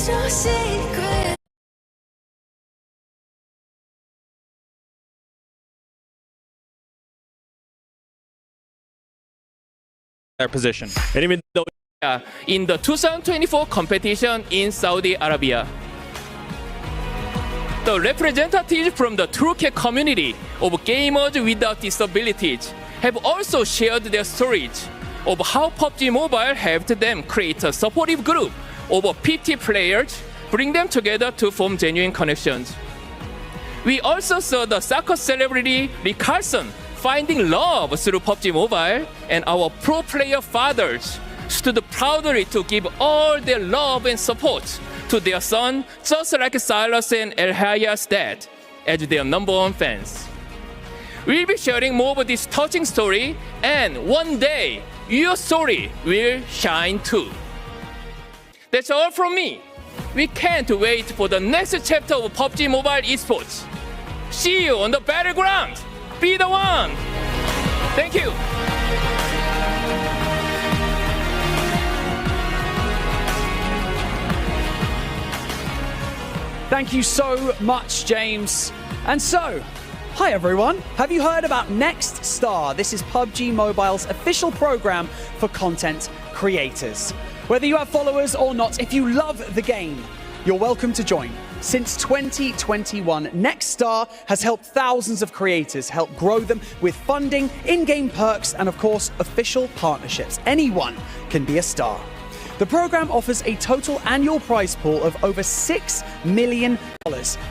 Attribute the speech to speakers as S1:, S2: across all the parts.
S1: your secret.
S2: Their position.
S3: And even though
S4: in the 2024 competition in Saudi Arabia. The representatives from the Turkey community of gamers without disabilities have also shared their stories of how PUBG Mobile helped them create a supportive group of 50 players, bring them together to form genuine connections. We also saw the soccer celebrity Rick Carlson finding love through PUBG Mobile, and our pro player fathers stood proudly to give all their love and support to their son, just like Silas and El Haya's dad, as their #1 fans. We'll be sharing more of this touching story, and one day, your story will shine too. That's all from me. We can't wait for the next chapter of PUBG Mobile Esports. See you on the battleground. Be the one. Thank you.
S5: Thank you so much, James. And so, hi everyone. Have you heard about Next Star? This is PUBG Mobile's official program for content creators. Whether you have followers or not, if you love the game, you're welcome to join. Since 2021, Next Star has helped thousands of creators, help grow them with funding, in-game perks, and of course, official partnerships. Anyone can be a star. The program offers a total annual prize pool of over $6 million,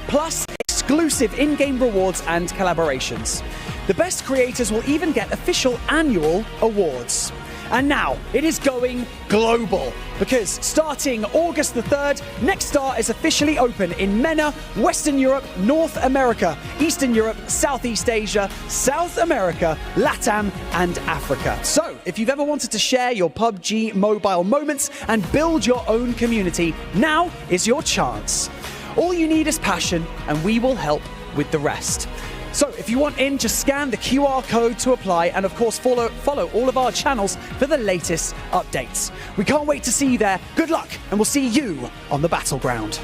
S5: plus exclusive in-game rewards and collaborations. The best creators will even get official annual awards. And now, it is going global, because starting August the 3rd, Next Star is officially open in MENA, Western Europe, North America, Eastern Europe, Southeast Asia, South America, LATAM, and Africa. So, if you've ever wanted to share your PUBG Mobile moments and build your own community, now is your chance. All you need is passion, and we will help with the rest. So if you want in, just scan the QR code to apply, and of course follow all of our channels for the latest updates. We can't wait to see you there. Good luck, and we'll see you on the battleground.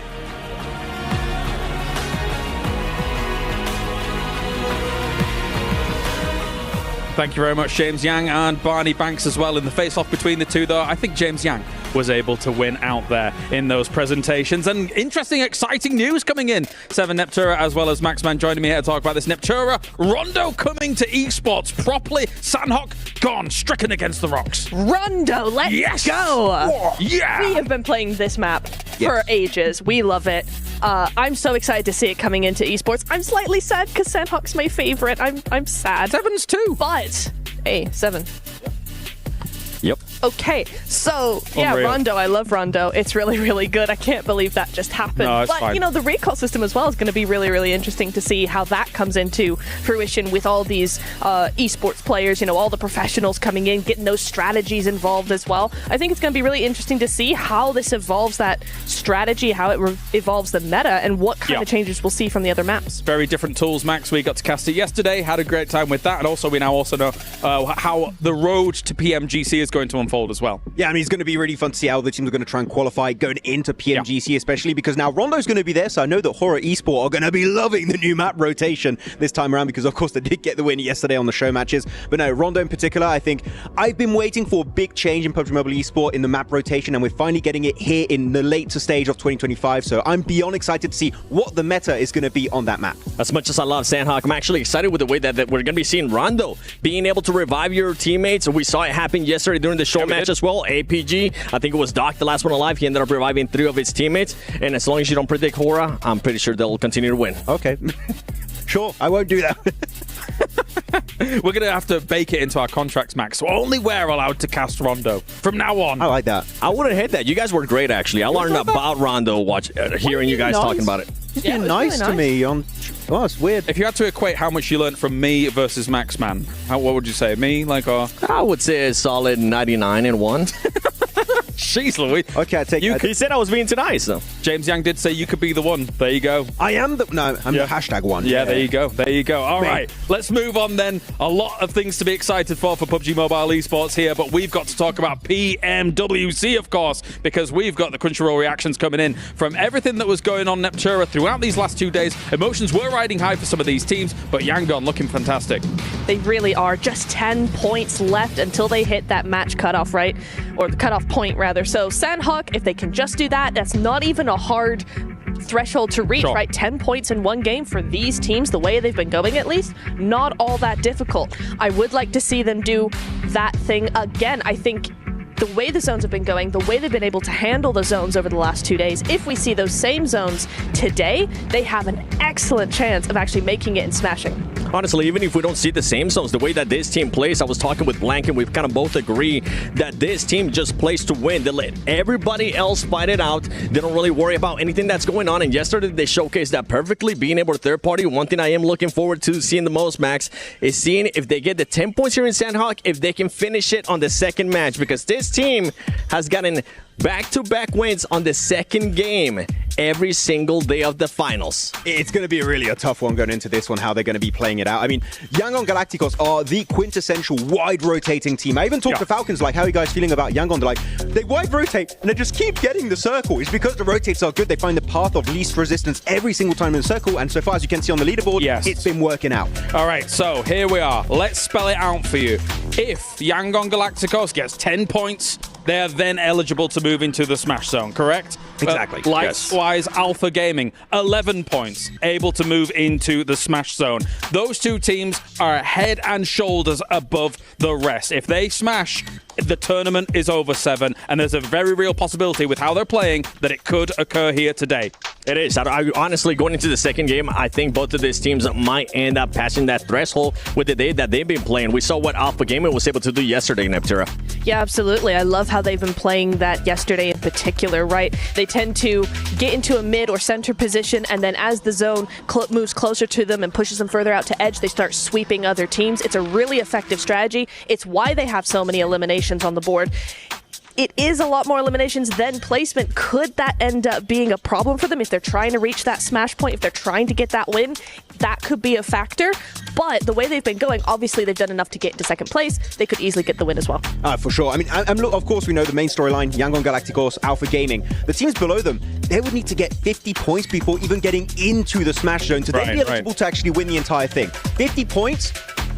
S2: Thank you very much, James Yang and Barney Banks as well. In the face-off between the two, though, I think James Yang was able to win out there in those presentations. And interesting, exciting news coming in. Seven Neptura as well as Maxman joining me here to talk about this. Neptura, Rondo coming to esports properly. Sandhawk gone, stricken against the rocks.
S6: Rondo, let's go.
S2: Whoa, yeah.
S6: We have been playing this map for ages. We love it. I'm so excited to see it coming into esports. I'm slightly sad because Sandhawk's my favorite. I'm sad.
S2: Seven's too.
S6: But, hey, Seven.
S3: Yep.
S6: Okay, so, yeah,
S2: Unreal.
S6: Rondo. I love Rondo. It's really, really good. I can't believe that just happened.
S2: No, it's
S6: but,
S2: fine.
S6: you know, the recall system as well is going to be really, really interesting to see how that comes into fruition with all these esports players, you know, all the professionals coming in, getting those strategies involved as well. I think it's going to be really interesting to see how this evolves that strategy, how it evolves the meta, and what kind of changes we'll see from the other maps.
S2: Very different tools, Max. We got to cast it yesterday, had a great time with that, and also we now also know how the road to PMGC is going to unfold as well.
S7: Yeah, I mean, it's going to be really fun to see how the teams are going to try and qualify going into PMGC, especially because now Rondo's going to be there, so I know that Horror Esport are going to be loving the new map rotation this time around because, of course, they did get the win yesterday on the show matches. But no, Rondo in particular, I think I've been waiting for a big change in PUBG Mobile Esport in the map rotation, and we're finally getting it here in the later stage of 2025, so I'm beyond excited to see what the meta is going to be on that map.
S3: As much as I love Sandhawk, I'm actually excited with the way that we're going to be seeing Rondo being able to revive your teammates. We saw it happen yesterday during the show match as well. APG, I think it was Doc, the last one alive. He ended up reviving 3 of his teammates. And as long as you don't predict Hora, I'm pretty sure they'll continue to win.
S7: Okay. Sure, I won't do that.
S2: We're going to have to bake it into our contracts, Max. So only we're allowed to cast Rondo from now on.
S7: I like that.
S3: I wouldn't hate that. You guys were great, actually. I learned about Rondo hearing you guys talking about it.
S7: He's been nice to me on... Oh, it's weird.
S2: If you had to equate how much you learned from me versus Maxman, what would you say? Me, like, or...
S3: I would say a solid 99 and 1. Jeez Louise.
S7: Okay, I take it.
S3: He said I was being too nice, though.
S2: James Yang did say you could be the one. There you go.
S7: I am the... No, I'm the hashtag one.
S2: Yeah, there you go. There you go. All right, let's move on then. A lot of things to be excited for PUBG Mobile esports here, but we've got to talk about PMWC, of course, because we've got the Crunchyroll reactions coming in from everything that was going on Neptura throughout these last 2 days. Emotions were riding high for some of these teams, but Yangon looking fantastic.
S6: They really are. Just 10 points left until they hit that match cutoff, right? Or the cutoff point, rather. So Sandhawk, if they can just do that, that's not even a hard threshold to reach, right? 10 points in one game for these teams, the way they've been going at least, not all that difficult. I would like to see them do that thing again. I think the way the zones have been going, the way they've been able to handle the zones over the last 2 days, if we see those same zones today, they have an excellent chance of actually making it and smashing.
S3: Honestly, even if we don't see the same zones, the way that this team plays, I was talking with Blank and we've kind of both agree that this team just plays to win. They let everybody else fight it out. They don't really worry about anything that's going on. And yesterday they showcased that perfectly, being able to third party. One thing I am looking forward to seeing the most, Max, is seeing if they get the 10 points here in Sandhawk, if they can finish it on the second match, because this team has gotten back-to-back wins on the second game every single day of the finals.
S7: It's going to be really a tough one going into this one, how they're going to be playing it out. I mean, Yangon Galacticos are the quintessential wide-rotating team. I even talked to Falcons, like, how are you guys feeling about Yangon? They're like, they wide-rotate, and they just keep getting the circle. It's because the rotates are good. They find the path of least resistance every single time in the circle, and so far as you can see on the leaderboard, it's been working out.
S2: All right, so here we are. Let's spell it out for you. If Yangon Galacticos gets 10 points, they're then eligible to move into the Smash Zone, correct?
S7: Exactly.
S2: Likewise, Alpha Gaming, 11 points, able to move into the Smash Zone. Those two teams are head and shoulders above the rest. If they smash, the tournament is over 7, and there's a very real possibility with how they're playing that it could occur here today.
S3: It is. Honestly, going into the second game, I think both of these teams might end up passing that threshold with the day that they've been playing. We saw what Alpha Gaming was able to do yesterday in Neptura.
S6: Yeah, absolutely. I love how they've been playing that yesterday in particular, right? They tend to get into a mid or center position, and then as the zone moves closer to them and pushes them further out to edge, they start sweeping other teams. It's a really effective strategy. It's why they have so many eliminations on the board. It is a lot more eliminations than placement. Could that end up being a problem for them if they're trying to reach that smash point, if they're trying to get that win? That could be a factor. But the way they've been going, obviously they've done enough to get into second place. They could easily get the win as well.
S7: For sure. I mean, look, of course, we know the main storyline, Yangon Galacticos, Alpha Gaming. The teams below them, they would need to get 50 points before even getting into the Smash Zone to then be eligible to actually win the entire thing. 50 points,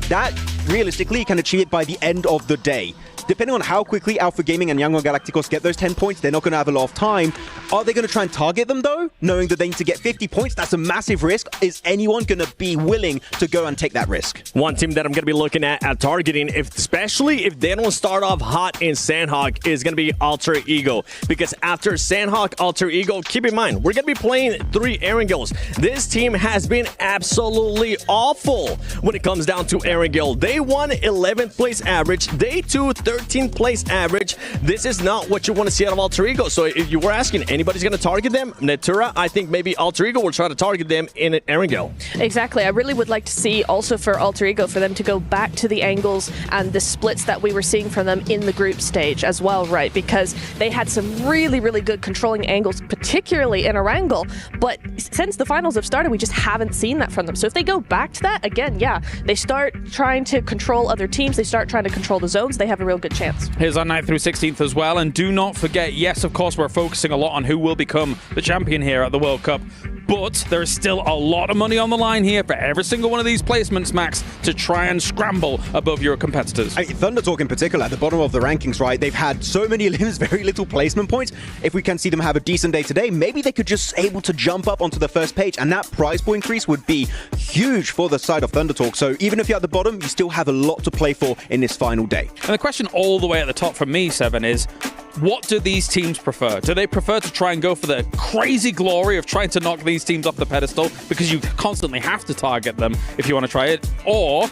S7: that realistically you can achieve it by the end of the day. Depending on how quickly Alpha Gaming and Yangon Galacticos get those 10 points, they're not going to have a lot of time. Are they going to try and target them, though? Knowing that they need to get 50 points, that's a massive risk. Is anyone going to be willing to go and take that risk?
S3: One team that I'm going to be looking at targeting, especially if they don't start off hot in Sandhawk, is going to be Alter Ego. Because after Sandhawk, Alter Ego, keep in mind, we're going to be playing 3 Erangels. This team has been absolutely awful when it comes down to Erangel. Day 1, 11th place average. Day 2, 13th place average. This is not what you want to see out of Alter Ego. So if you were asking, anybody's going to target them? Neptura, I think maybe Alter Ego will try to target them in Erangel.
S6: Exactly. I really would like to see also for Alter Ego for them to go back to the angles and the splits that we were seeing from them in the group stage as well, right? Because they had some really, really good controlling angles, particularly in Erangel. But since the finals have started, we just haven't seen that from them. So if they go back to that, again, they start trying to control other teams. They start trying to control the zones. They have a real good chance.
S2: Here's our 9th through 16th as well. And do not forget, yes, of course, we're focusing a lot on who will become the champion here at the World Cup. But there is still a lot of money on the line here for every single one of these placements, Max, to try and scramble above your competitors.
S7: I mean, Thunder Talk in particular, at the bottom of the rankings, right? They've had so many limbs, very little placement points. If we can see them have a decent day today, maybe they could just able to jump up onto the first page, and that prize point increase would be huge for the side of Thunder Talk. So even if you're at the bottom, you still have a lot to play for in this final day.
S2: And the question all the way at the top from me, Seven, is what do these teams prefer? Do they prefer to try and go for the crazy glory of trying to knock these teams off the pedestal because you constantly have to target them if you want to try it? Or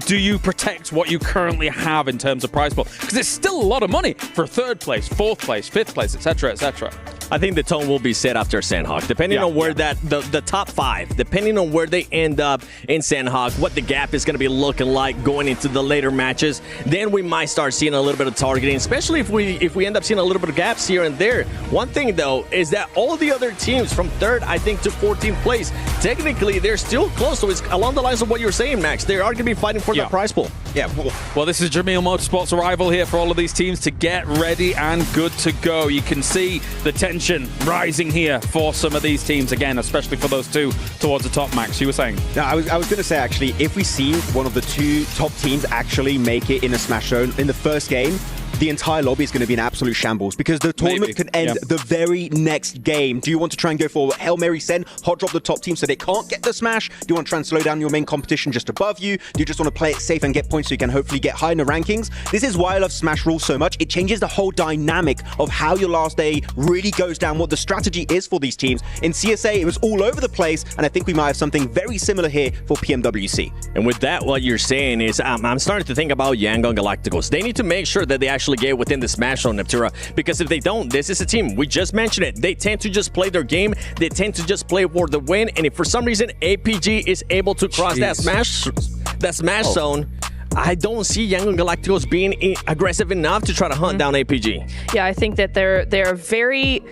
S2: do you protect what you currently have in terms of prize pool? Because it's still a lot of money for 3rd place, 4th place, 5th place, etc., etc.
S3: I think the tone will be set after Sandhawk, depending on where the top 5, depending on where they end up in Sandhawk, what the gap is going to be looking like going into the later matches. Then we might start seeing a little bit of targeting, especially if we end up seeing a little bit of gaps here and there. One thing though is that all the other teams from 3rd, I think, to 14th place, technically they're still close. So it's along the lines of what you're saying, Max. They are going to be fighting for the prize pool.
S7: Yeah.
S2: Well, this is Jameel Motorsports' arrival here for all of these teams to get ready and good to go. You can see the tension rising here for some of these teams again, especially for those two towards the top. Max, you were saying?
S7: No, I was going to say, actually, if we see one of the 2 top teams actually make it in a Smash Zone in the first game, the entire lobby is going to be an absolute shambles because the tournament could end the very next game. Do you want to try and go for Hail Mary send, hot drop the top team so they can't get the smash? Do you want to try and slow down your main competition just above you? Do you just want to play it safe and get points so you can hopefully get high in the rankings? This is why I love Smash rules so much. It changes the whole dynamic of how your last day really goes down, what the strategy is for these teams. In CSA, it was all over the place, and I think we might have something very similar here for PMWC.
S3: And with that, what you're saying is I'm starting to think about Yangon Galacticos. They need to make sure that they actually get within the Smash Zone, Neptura, because if they don't, this is a team, we just mentioned it, they tend to just play their game, they tend to just play for the win, and if for some reason APG is able to cross that Smash Zone, I don't see Yangon Galacticos being aggressive enough to try to hunt down APG.
S6: Yeah, I think that they're very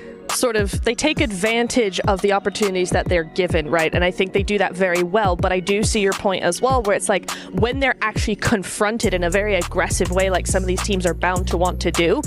S6: they take advantage of the opportunities that they're given, right? And I think they do that very well, but I do see your point as well, where it's like when they're actually confronted in a very aggressive way, like some of these teams are bound to want to do,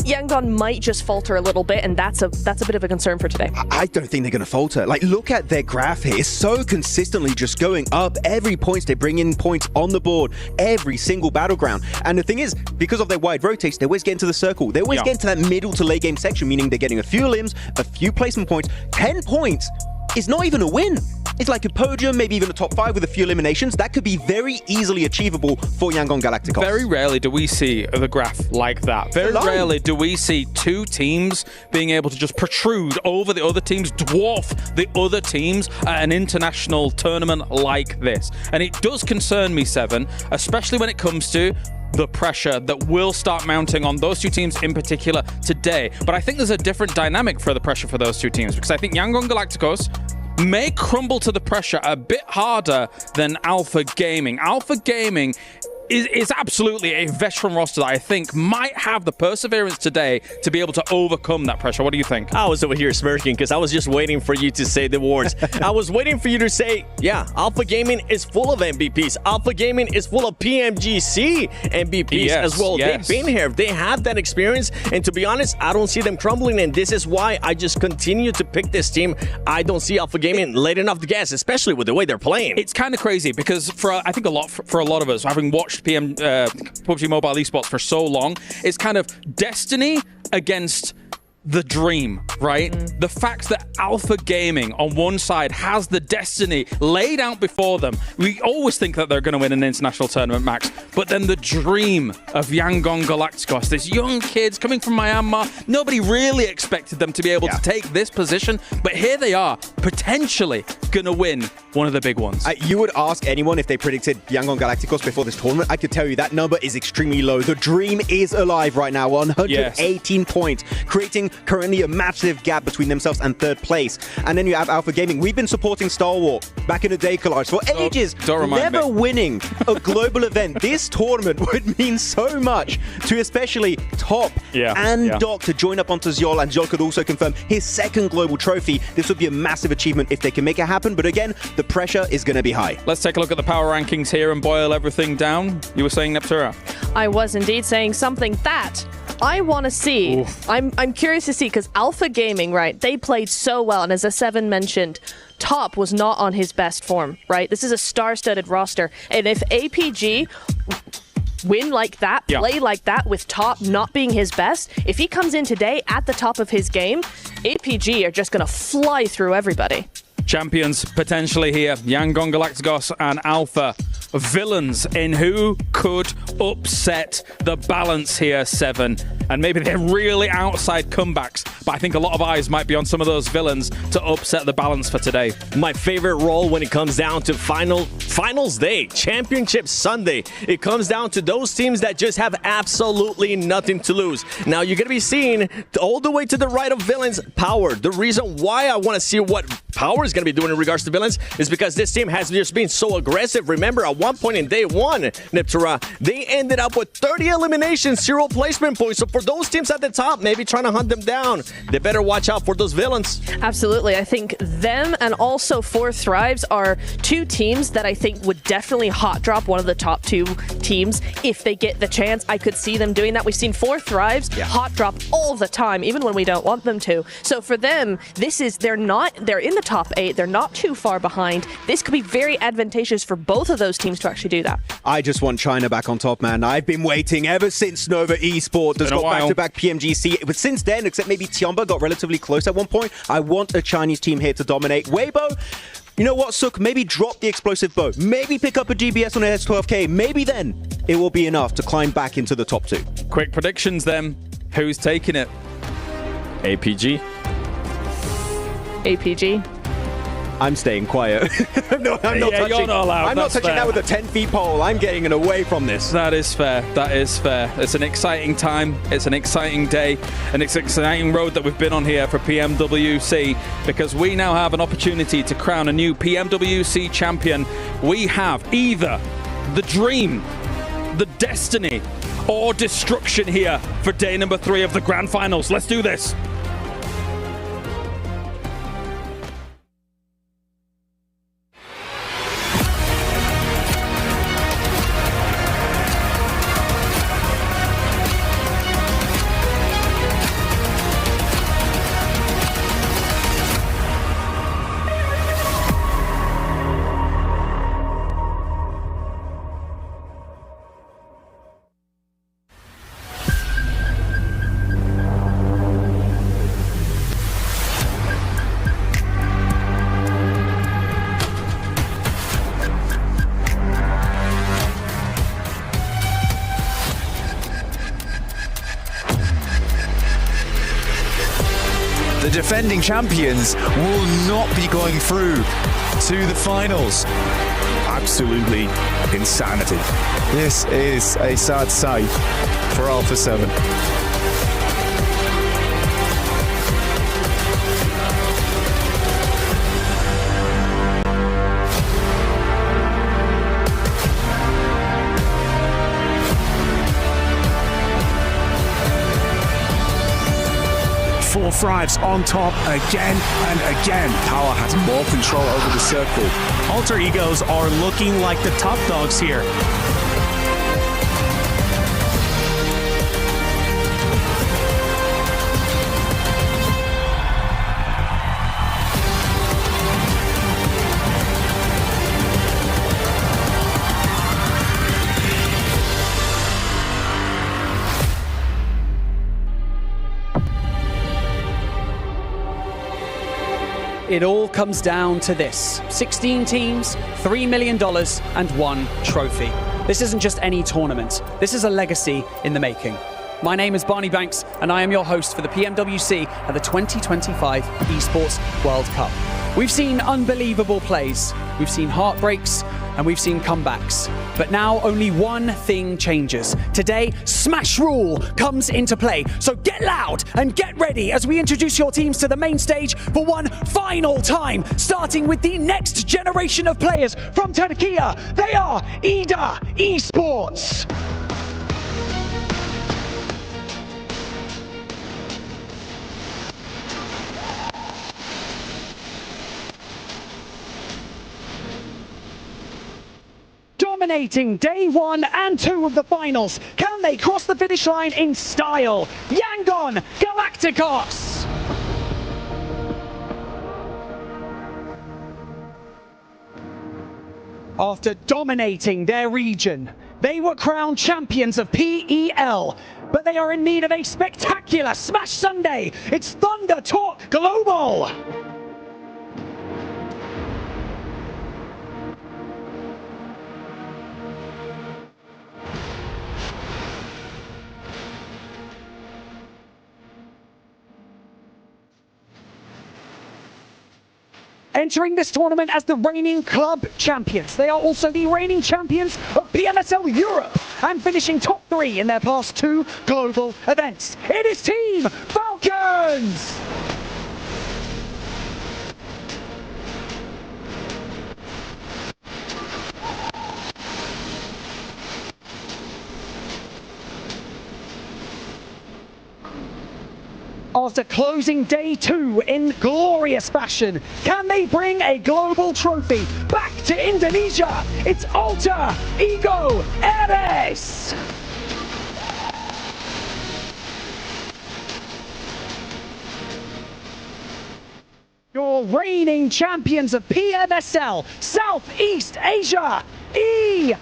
S6: Yangon might just falter a little bit, and that's a bit of a concern for today.
S7: I don't think they're going to falter. Like, look at their graph here. It's so consistently just going up. Every point, they bring in points on the board, every single battleground. And the thing is, because of their wide rotates, they always get into the circle. They always get into that middle to late game section, meaning they're getting a few limbs, a few placement points. 10 points is not even a win. It's like a podium, maybe even a top 5 with a few eliminations. That could be very easily achievable for Yangon Galacticos.
S2: Very rarely do we see the graph like that. Very rarely do we see 2 teams being able to just protrude over the other teams, dwarf the other teams at an international tournament like this. And it does concern me, Seven, especially when it comes to the pressure that will start mounting on those 2 teams in particular today. But I think there's a different dynamic for the pressure for those 2 teams, because I think Yangon Galacticos may crumble to the pressure a bit harder than Alpha Gaming. Alpha Gaming is absolutely a veteran roster that I think might have the perseverance today to be able to overcome that pressure. What do you think?
S3: I was over here smirking because I was just waiting for you to say the words. I was waiting for you to say, yeah, Alpha Gaming is full of MVPs. Alpha Gaming is full of PMGC MVPs as well. They've been here. They have that experience. And to be honest, I don't see them crumbling. And this is why I just continue to pick this team. I don't see Alpha Gaming letting off the gas, especially with the way they're playing.
S2: It's kind of crazy because I think for a lot of us, having watched PUBG Mobile Esports for so long, it's kind of destiny against the dream, right? The fact that Alpha Gaming on one side has the destiny laid out before them. We always think that they're going to win an international tournament, Max, but then the dream of Yangon Galacticos, this young kids coming from Myanmar, nobody really expected them to be able to take this position, but here they are, potentially going to win one of the big ones.
S7: You would ask anyone if they predicted Yangon Galacticos before this tournament. I could tell you that number is extremely low. The dream is alive right now, 118 points, creating currently a massive gap between themselves and 3rd place. And then you have Alpha Gaming. We've been supporting Star Wars back in the day, Collage, for ages, never winning a global event. This tournament would mean so much to especially Top and Doc to join up onto Zyol, and Zyol could also confirm his 2nd global trophy. This would be a massive achievement if they can make it happen, but again, the pressure is going to be high.
S2: Let's take a look at the power rankings here and boil everything down. You were saying, Neptura?
S6: I was indeed saying something that I want to see. I'm curious to see, because Alpha Gaming, right, they played so well, and as A7 mentioned, Top was not on his best form, right? This is a star-studded roster, and if APG win like that, play like that with Top not being his best, if he comes in today at the top of his game, APG are just going to fly through everybody.
S2: Champions potentially here, Yangon Galacticos and Alpha. Villains in who could upset the balance here, Seven. and maybe they're really outside comebacks. But I think a lot of eyes might be on some of those villains to upset the balance for today.
S3: My favorite role when it comes down to finals day, championship Sunday, it comes down to those teams that just have absolutely nothing to lose. Now you're going to be seeing all the way to the right of villains, Power. The reason why I want to see what Power is going to be doing in regards to villains is because this team has just been so aggressive. Remember, at one point in day one, Niptera, they ended up with 30 eliminations, 0 placement points. So for those teams at the top, maybe trying to hunt them down, they better watch out for those villains.
S6: Absolutely. I think them and also Four Thrives are two teams that I think would definitely hot drop one of the top 2 teams if they get the chance. I could see them doing that. We've seen Four Thrives hot drop all the time, even when we don't want them to. So for them, they're in the top 8. They're not too far behind. This could be very advantageous for both of those teams to actually do that.
S7: I just want China back on top, man. I've been waiting ever since Nova Esports has got back-to-back PMGC. But since then, except maybe Tiamba got relatively close at one point, I want a Chinese team here to dominate. Weibo, you know what, Suk? Maybe drop the explosive bow. Maybe pick up a GBS on an S12K. Maybe then it will be enough to climb back into the top 2.
S2: Quick predictions then. Who's taking it?
S3: APG.
S6: APG.
S7: I'm staying quiet. No, I'm not touching.
S2: You're not allowed.
S7: I'm not touching that with a 10-feet pole. I'm getting it away from this.
S2: That is fair. That is fair. It's an exciting time. It's an exciting day. And it's an exciting road that we've been on here for PMWC because we now have an opportunity to crown a new PMWC champion. We have either the dream, the destiny, or destruction here for day number 3 of the grand finals. Let's do this.
S1: The defending champions will not be going through to the finals.
S8: Absolutely insanity.
S1: This is a sad sight for Alpha 7.
S8: Four Thrives on top again and again. Power has more control over the circle. Alter Egos are looking like the top dogs here.
S5: It all comes down to this. 16 teams, $3 million, and 1 trophy. This isn't just any tournament. This is a legacy in the making. My name is Barney Banks, and I am your host for the PMWC at the 2025 Esports World Cup. We've seen unbelievable plays, we've seen heartbreaks, and we've seen comebacks. But now only one thing changes. Today, Smash Rule comes into play. So get loud and get ready as we introduce your teams to the main stage for one final time, starting with the next generation of players from Turkey. They are EDA Esports. Dominating day 1 and 2 of the finals. Can they cross the finish line in style? Yangon Galacticos! After dominating their region, they were crowned champions of PEL, but they are in need of a spectacular Smash Sunday. It's Thunder Talk Global! entering this tournament as the reigning club champions. They are also the reigning champions of PMSL Europe and finishing top 3 in their past 2 global events. It is Team Falcons! After closing day 2 in glorious fashion, can they bring a global trophy back to Indonesia? It's Alter Ego Eres! Your reigning champions of PMSL Southeast Asia, E-Arena!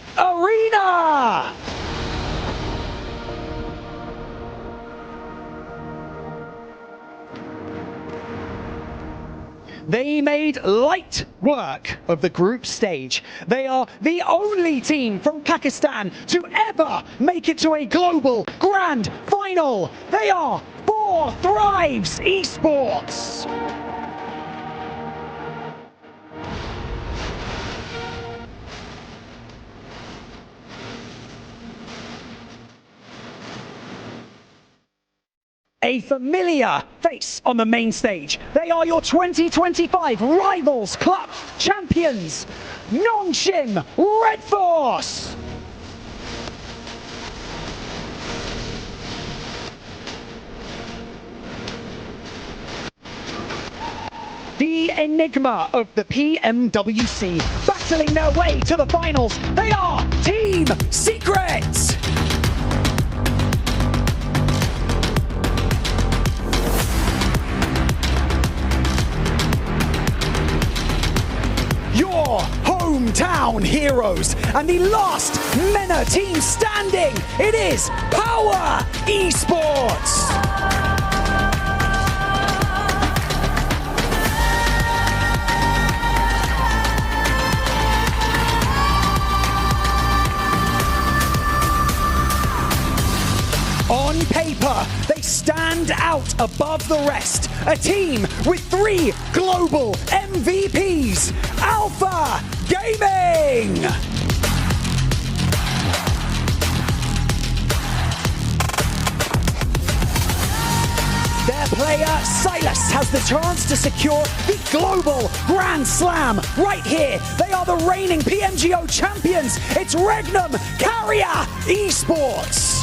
S5: They made light work of the group stage. They are the only team from Pakistan to ever make it to a global grand final. They are 4 Thrives Esports. A familiar face on the main stage. They are your 2025 Rivals Club champions, Nongshim Red Force. The enigma of the PMWC, battling their way to the finals. They are Team Secret. Your hometown heroes and the last MENA team standing. It is Power Esports. On paper, they stand out above the rest. A team with 3 global MVPs. Alpha Gaming! Their player, Silas, has the chance to secure the Global Grand Slam right here. They are the reigning PMGO champions. It's Regnum Carrier Esports.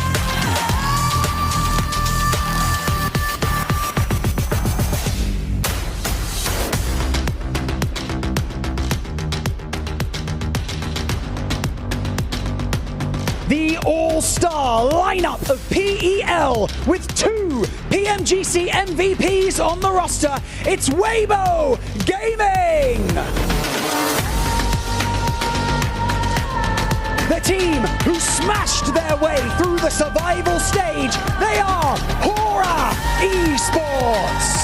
S5: The all-star lineup of PEL with 2 PMGC MVPs on the roster. It's Weibo Gaming! The team who smashed their way through the survival stage. They are Hora Esports!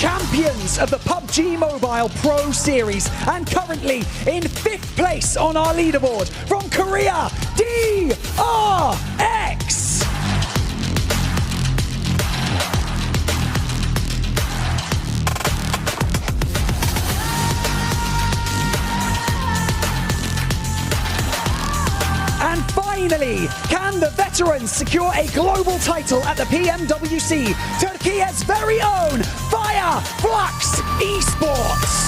S5: Champions of the PUBG Mobile Pro Series and currently in 5th place on our leaderboard from Korea, DRX. And finally, can the veterans secure a global title at the PMWC? Turkey's very own Fire Flux Esports.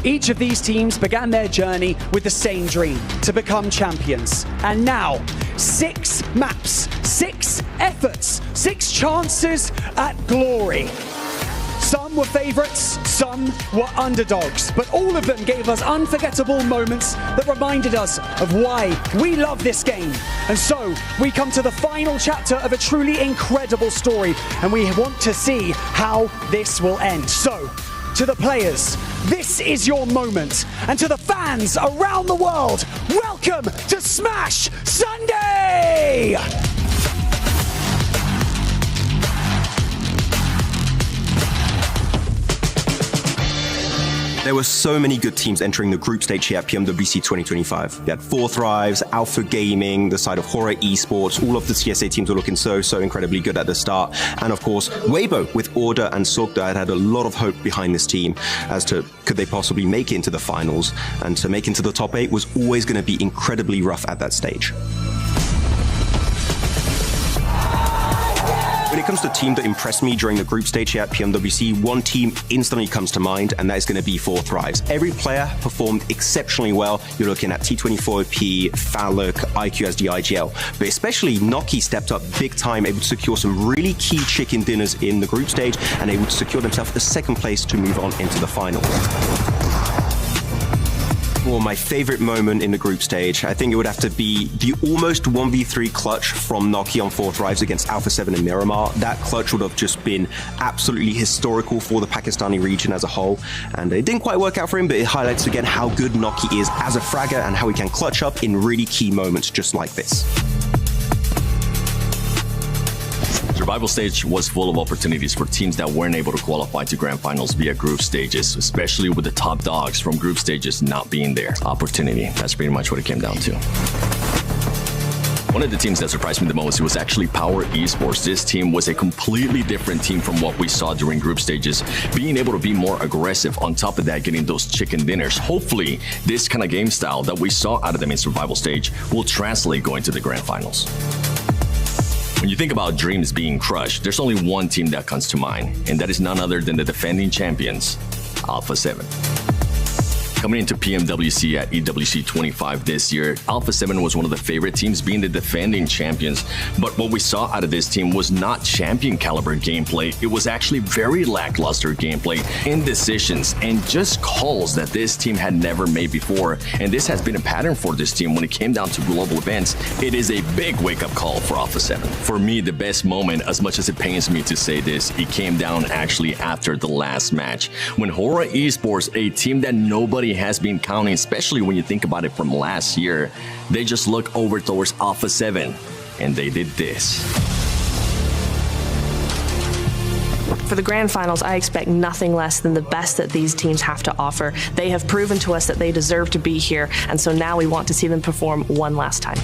S5: Each of these teams began their journey with the same dream, to become champions. And now, 6 maps, 6 efforts, 6 chances at glory. Some were favorites, some were underdogs, but all of them gave us unforgettable moments that reminded us of why we love this game. And so, we come to the final chapter of a truly incredible story, and we want to see how this will end. So, to the players, this is your moment. And to the fans around the world, welcome to Smash Sunday!
S9: There were so many good teams entering the group stage here at PMWC 2025. We had 4Thrives, Alpha Gaming, the side of Horror Esports. All of the CSA teams were looking so incredibly good at the start. And of course, Weibo with Order and Sogda had a lot of hope behind this team as to could they possibly make it into the finals. And to make it into the top 8 was always going to be incredibly rough at that stage. When it comes to a team that impressed me during the group stage here at PMWC, one team instantly comes to mind, and that is going to be 4Thrives. Every player performed exceptionally well. You're looking at T24OP, Faluk, IQSD, IGL. But especially Noki stepped up big time, able to secure some really key chicken dinners in the group stage, and able to secure themselves a second place to move on into the final. Well, my favorite moment in the group stage, I think it would have to be the almost 1v3 clutch from Noki on 4Thrives against Alpha 7 and Miramar. That clutch would have just been absolutely historical for the Pakistani region as a whole. And it didn't quite work out for him, but it highlights again how good Noki is as a fragger and how he can clutch up in really key moments just like this.
S3: Survival stage was full of opportunities for teams that weren't able to qualify to grand finals via group stages, especially with the top dogs from group stages not being there. Opportunity, that's pretty much what it came down to. One of the teams that surprised me the most was actually Power Esports. This team was a completely different team from what we saw during group stages, being able to be more aggressive, on top of that getting those chicken dinners. Hopefully, this kind of game style that we saw out of them in survival stage will translate going to the grand finals. When you think about dreams being crushed, there's only one team that comes to mind, and that is none other than the defending champions, Alpha 7. Coming into PMWC at EWC 25 this year, Alpha 7 was one of the favorite teams, being the defending champions. But what we saw out of this team was not champion caliber gameplay. It was actually very lackluster gameplay, indecisions, and just calls that this team had never made before. And this has been a pattern for this team when it came down to global events. It is a big wake-up call for Alpha 7. For me, the best moment, as much as it pains me to say this, it came down actually after the last match. When Horror Esports, a team that nobody has been counting, especially when you think about it from last year, they just look over towards Alpha 7 and they did this.
S6: For the grand finals, I expect nothing less than the best that these teams have to offer. They have proven to us that they deserve to be here, and so now we want to see them perform one last time.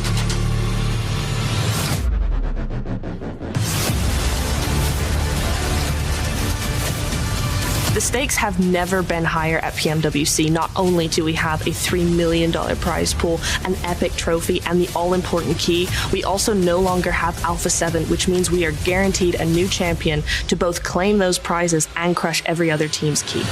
S6: The stakes have never been higher at PMWC. Not only do we have a $3 million prize pool, an epic trophy, and the all-important key, we also no longer have Alpha 7, which means we are guaranteed a new champion to both claim those prizes and crush every other team's key.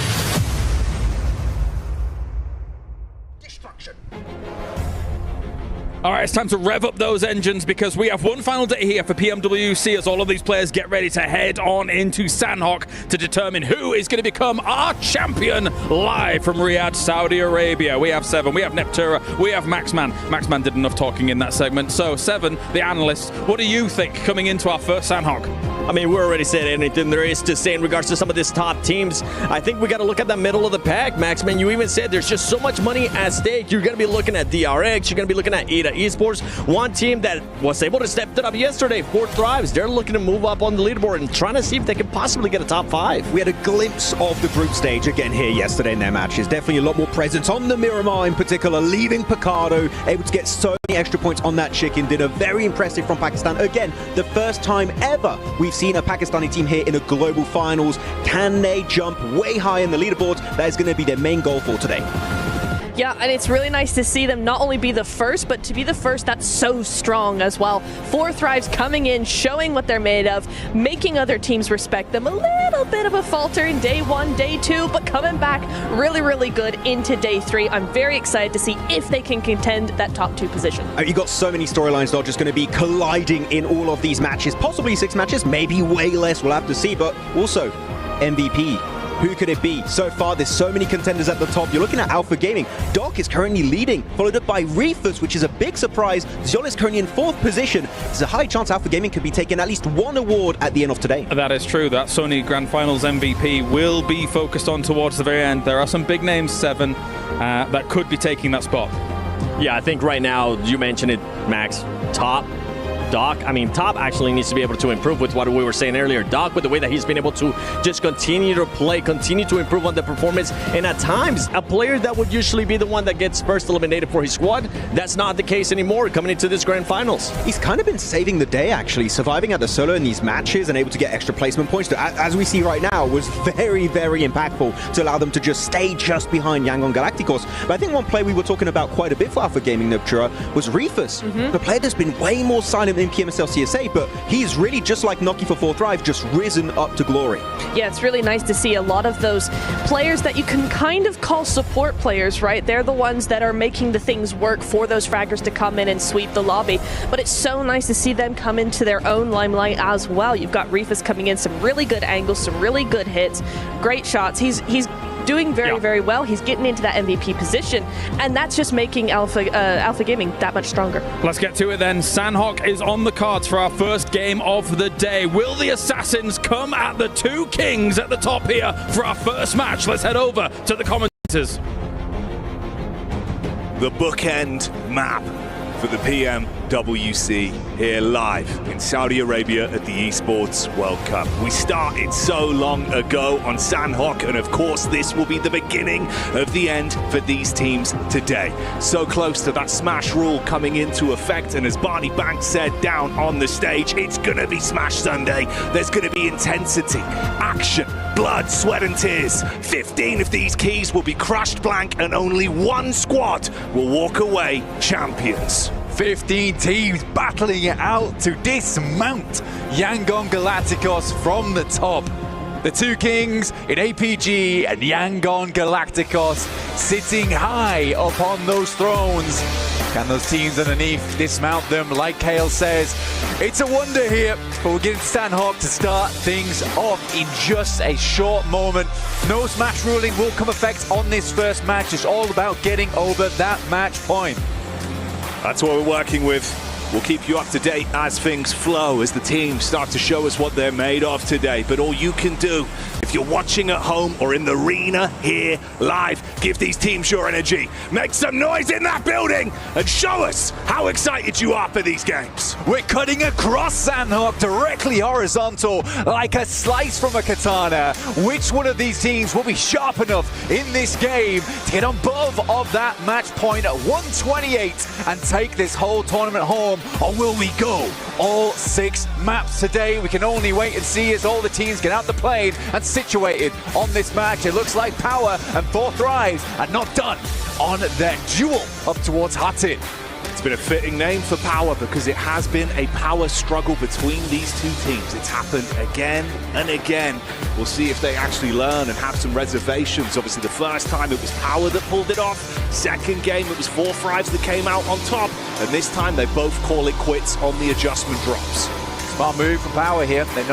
S2: All right, it's time to rev up those engines because we have one final day here for PMWC as all of these players get ready to head on into Sandhawk to determine who is going to become our champion live from Riyadh, Saudi Arabia. We have Seven, we have Neptura, we have Maxman. Maxman did enough talking in that segment. So, Seven, the analyst, what do you think coming into our first Sandhawk?
S3: I mean, we already said anything there is to say in regards to some of these top teams. I think we got to look at the middle of the pack, Maxman. You even said there's just so much money at stake. You're going to be looking at DRX. You're going to be looking at EWC Esports. One team that was able to step it up yesterday, 4Thrives. They're looking to move up on the leaderboard and trying to see if they can possibly get a top 5.
S7: We had a glimpse of the group stage again here yesterday in their matches. Definitely a lot more presence on the Miramar in particular, leaving Picardo, able to get so many extra points on that chicken dinner. Very impressive from Pakistan. Again, the first time ever we've seen a Pakistani team here in a global finals. Can they jump way high in the leaderboards? That is going to be their main goal for today.
S6: Yeah, and it's really nice to see them not only be the first, but to be the first that's so strong as well. 4Thrives coming in, showing what they're made of, making other teams respect them. A little bit of a falter in day 1, day 2, but coming back really, really good into day 3. I'm very excited to see if they can contend that top 2 position.
S7: You've got so many storylines that are just going to be colliding in all of these matches. Possibly 6 matches, maybe way less. We'll have to see. But also, MVP. Who could it be? So far, there's so many contenders at the top. You're looking at Alpha Gaming. Doc is currently leading, followed up by Reefers, which is a big surprise. Ziol is currently in 4th position. There's a high chance Alpha Gaming could be taking at least 1 award at the end of today.
S2: That is true. That Sony Grand Finals MVP will be focused on towards the very end. There are some big names, Seven, that could be taking that spot.
S3: Yeah, I think right now, you mentioned it, Max, top Doc. I mean, Top actually needs to be able to improve with what we were saying earlier. Doc, with the way that he's been able to just continue to play, continue to improve on the performance, and at times, a player that would usually be the one that gets first eliminated for his squad, that's not the case anymore coming into this grand finals.
S7: He's kind of been saving the day, actually, surviving at the solo in these matches and able to get extra placement points, as we see right now, was very, very impactful to allow them to just stay just behind Yangon Galacticos. But I think one player we were talking about quite a bit for Alpha Gaming, Nobtura, was Reefus, the player that's been way more silent in PMSL CSA, but he's really, just like Noki for 4 Thrive, just risen up to glory.
S6: Yeah, it's really nice to see a lot of those players that you can kind of call support players, right? They're the ones that are making the things work for those fraggers to come in and sweep the lobby. But it's so nice to see them come into their own limelight as well. You've got Reefus coming in, some really good angles, some really good hits, great shots. He's doing very well. He's getting into that MVP position, and that's just making Alpha Gaming that much stronger.
S2: Let's get to it then. Sanhok is on the cards for our first game of the day. Will the Assassins come at the 2 Kings at the top here for our first match? Let's head over to the commentators.
S10: The bookend map for the PMWC here live in Saudi Arabia at the Esports World Cup. We started so long ago on Sanhok, and of course this will be the beginning of the end for these teams today. So close to that Smash rule coming into effect, and as Barney Banks said down on the stage, it's gonna be Smash Sunday. There's gonna be intensity, action, blood, sweat and tears. 15 of these keys will be crushed blank, and only 1 squad will walk away champions.
S1: 15 teams battling it out to dismount Yangon Galacticos from the top. The 2 Kings in APG and Yangon Galacticos sitting high upon those thrones. Can those teams underneath dismount them? Like Kale says, it's a wonder here, but we're getting Sanhok to start things off in just a short moment. No Smash ruling will come effect on this first match. It's all about getting over that match point.
S10: That's what we're working with. We'll keep you up to date as things flow, as the teams start to show us what they're made of today. But all you can do, if you're watching at home or in the arena here live, give these teams your energy. Make some noise in that building and show us how excited you are for these games.
S1: We're cutting across Sanhok, directly horizontal, like a slice from a katana. Which one of these teams will be sharp enough in this game to get on above of that match point at 128 and take this whole tournament home? Or will we go all 6 maps today? We can only wait and see as all the teams get out the plane and situated on this match. It looks like Power and 4 Thrives are not done on their duel up towards Hattin.
S10: It's been a fitting name for Power because it has been a power struggle between these 2 teams. It's happened again and again. We'll see if they actually learn and have some reservations. Obviously, the first time it was Power that pulled it off. Second game, it was 4 Thrives that came out on top. And this time, they both call it quits on the adjustment drops.
S1: Smart move from Power here. They know